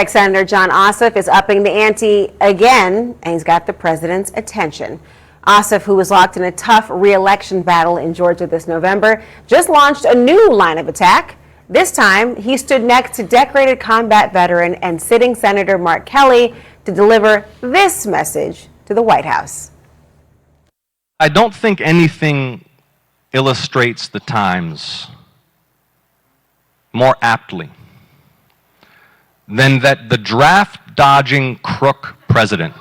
Senator Jon Ossoff is upping the ante again, and he's got the president's attention. Ossoff, who was locked in a tough re-election battle in Georgia this November, just launched a new line of attack. This time, he stood next to decorated combat veteran and sitting Senator Mark Kelly to deliver this message to the White House. I don't think anything illustrates the times more aptly than that the draft-dodging crook president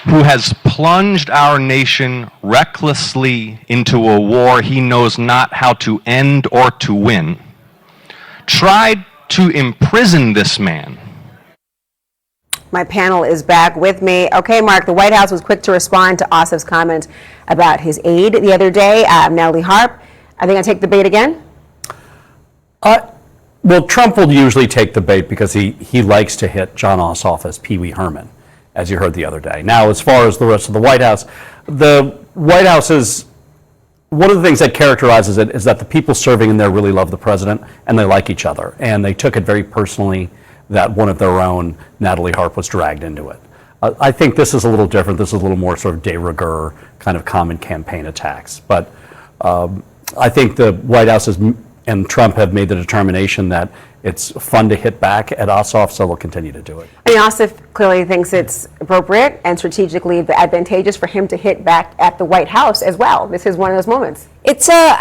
who has plunged our nation recklessly into a war he knows not how to end or to win, tried to imprison this man. My panel is back with me. Okay, Mark, the White House was quick to respond to Ossoff's comment about his aide the other day, Natalie Harp. Are they going to take the bait again? Well, Trump will usually take the bait because he likes to hit Jon Ossoff as Pee Wee Herman, as you heard the other day. Now, as far as the rest of the White House is, one of the things that characterizes it is that the people serving in there really love the president and they like each other. And they took it very personally that one of their own, Natalie Harp, was dragged into it. I think this is a little different. This is a little more sort of de rigueur kind of common campaign attacks. But I think the White House and Trump have made the determination that it's fun to hit back at Ossoff, so we'll continue to do it. I mean, Ossoff clearly thinks it's appropriate and strategically advantageous for him to hit back at the White House as well. This is one of those moments. It's a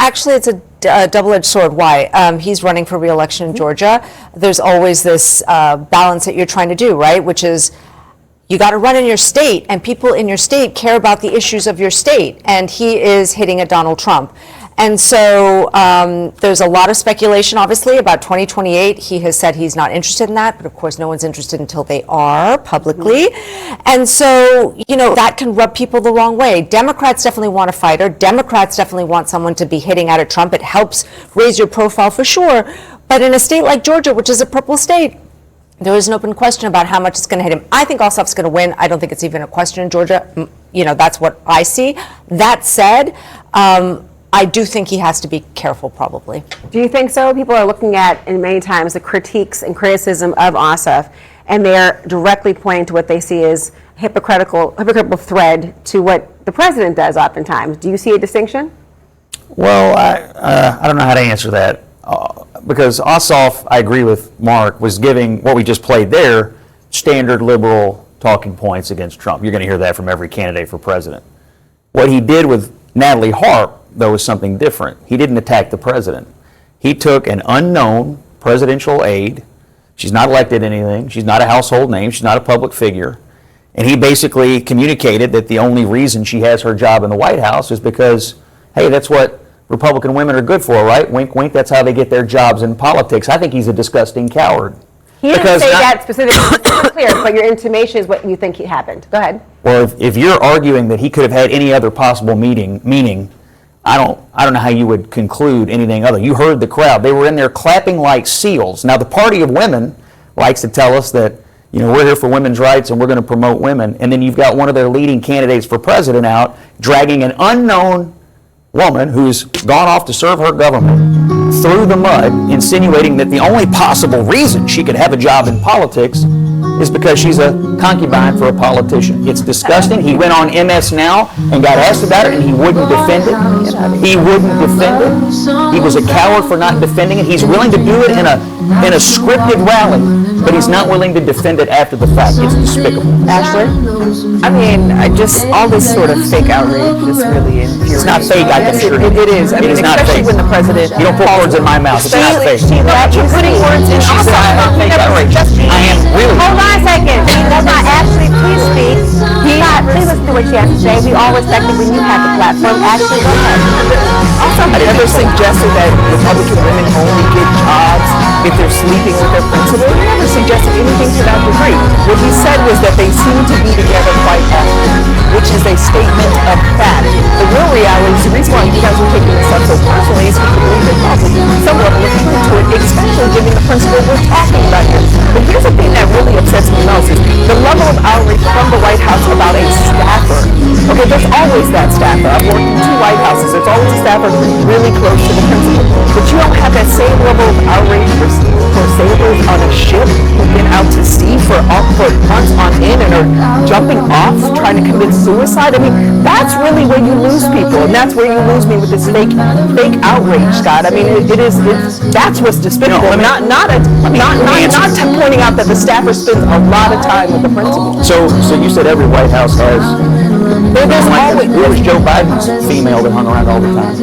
double-edged sword. Why? He's running for re-election in Georgia. There's always this balance that you're trying to do, right? Which is, you got to run in your state, and people in your state care about the issues of your state. And he is hitting at Donald Trump. And so there's a lot of speculation, obviously, about 2028. He has said he's not interested in that, but of course no one's interested until they are publicly. And so, that can rub people the wrong way. Democrats definitely want a fighter. Democrats definitely want someone to be hitting out at Trump. It helps raise your profile for sure. But in a state like Georgia, which is a purple state, there is an open question about how much it's going to hit him. I think Ossoff's going to win. I don't think it's even a question in Georgia. That's what I see. That said, I do think he has to be careful, probably. Do you think so? People are looking at, and many times, the critiques and criticism of Ossoff, and they're directly pointing to what they see as hypocritical thread to what the president does oftentimes. Do you see a distinction? Well, I don't know how to answer that. Because Ossoff, I agree with Mark, was giving what we just played there, standard liberal talking points against Trump. You're going to hear that from every candidate for president. What he did with Natalie Harp, though, was something different. He didn't attack the president. He took an unknown presidential aide. She's not elected anything. She's not a household name. She's not a public figure. And he basically communicated that the only reason she has her job in the White House is because, hey, that's what Republican women are good for, right? Wink, wink, that's how they get their jobs in politics. I think he's a disgusting coward. He didn't say that specifically. It's clear, but your intimation is what you think happened. Go ahead. Well, if you're arguing that he could have had any other possible meaning, I don't know how you would conclude anything other. You heard the crowd. They were in there clapping like seals. Now, the Party of Women likes to tell us that, we're here for women's rights and we're going to promote women. And then you've got one of their leading candidates for president out dragging an unknown woman who's gone off to serve her government through the mud, insinuating that the only possible reason she could have a job in politics is because she's a concubine for a politician. It's disgusting. He went on MS Now and got asked about it, and he wouldn't defend it. He wouldn't defend it. He was a coward for not defending it. He's willing to do it in a scripted rally, but he's not willing to defend it after the fact. It's despicable. Ashley? I mean, all this sort of fake outrage is really infuriating. It's not fake, I can assure you. It is. I mean, it is not especially fake. when the president... You don't put words in my mouth. It's not fake. You're putting words in. She said I'm not fake outrage. I am really. Hold on a second. Hold on. Ashley, please speak. Please listen to what she has to say. We all respect it when you have the platform. Ashley, go ahead. Also, I never suggested that Republican women only get jobs if they're sleeping with their principal. He never suggested anything to that degree. What he said was that they seem to be together quite often, which is a statement of fact. The real reality is the reason why you guys are taking this up so personally is because you believe that probably someone will look into it, especially given the principle we're talking about here. But here's the thing that really upsets me most is the level of outrage from the White House about a staffer. Okay, there's always that staffer. I've worked in 2 White Houses. There's always a staffer really close to the principal. But you or jumping off, trying to commit suicide. I mean, that's really where you lose people, and that's where you lose me with this fake outrage, Scott. I mean, that's what's despicable. Not pointing out that the staffer spends a lot of time with the principal. So you said every White House has. There's always. Who was Joe Biden's female that hung around all the time?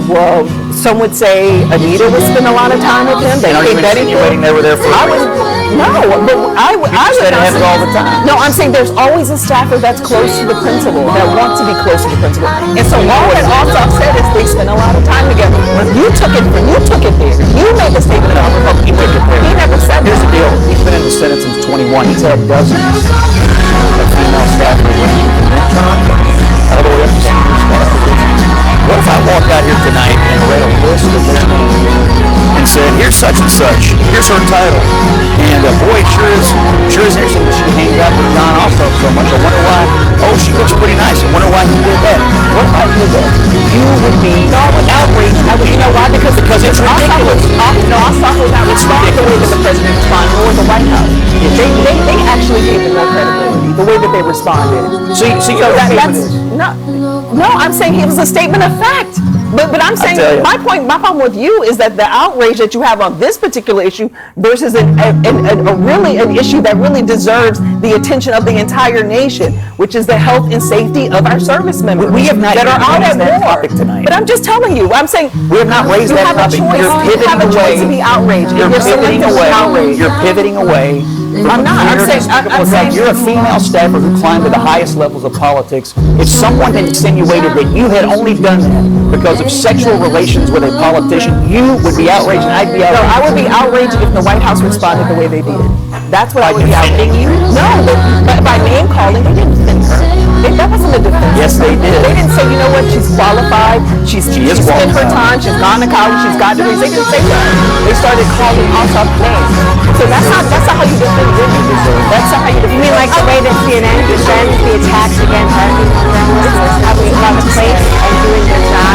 Well, some would say Anita would spend a lot of time with him. They Are you insinuating they were there for? No, but I would said it not happens say- all the time. No, I'm saying there's always a staffer that's close to the principal, that wants to be close to the principal. And so all that Ossoff said is they spend a lot of time together. You took it there. You made the statement about Republican. He took it there. He never said Here's the that. deal. He's been in the Senate since 21. He's had dozens of female staffers running for convention, all the way up to senior staff positions. What if I walked out here tonight and read a list of their names and said, here's such and such, here's her title, and boy, it sure is interesting that she hangs out with Don Ossoff so much. I wonder why. Oh, she looks pretty nice. I wonder why he did that. What if I did that? You would be outraged. You know why? Because it's ridiculous. Ossoff was not responding the way that the president responded, nor the White House. They actually gave him no credibility, the way that they responded. So No, I'm saying it was a statement of fact. But I'm saying tell you. my problem with you is that the outrage that you have on this particular issue versus an issue that really deserves the attention of the entire nation, which is the health and safety of our service members. We have not that are out raised at that war. topic tonight. But I'm just telling you. I'm saying We have not raised you that have a topic. choice. You're You have a pivoting choice to away. be outraged. You're pivoting selective to be away. outraged. You're pivoting away. I'm not. I'm saying You're a female staffer who climbed to the highest levels of politics. If someone had insinuated that you had only done that because of sexual relations with a politician, you would be outraged, and I'd be No, outraged. I would be outraged if the White House responded the way they did. That's what I would be outraged. No, but by name calling, they didn't defend her. That wasn't a defense. Yes, they did. They didn't say, you know what, she's qualified. She is spent her qualified. time. She's gone to college. She's got degrees. They didn't say that. They started calling Ossoff names. So that's not how you defend women. That's not how you defend. You mean like the way that CNN defends the attacks against our female journalists, having a lot of place and doing their job?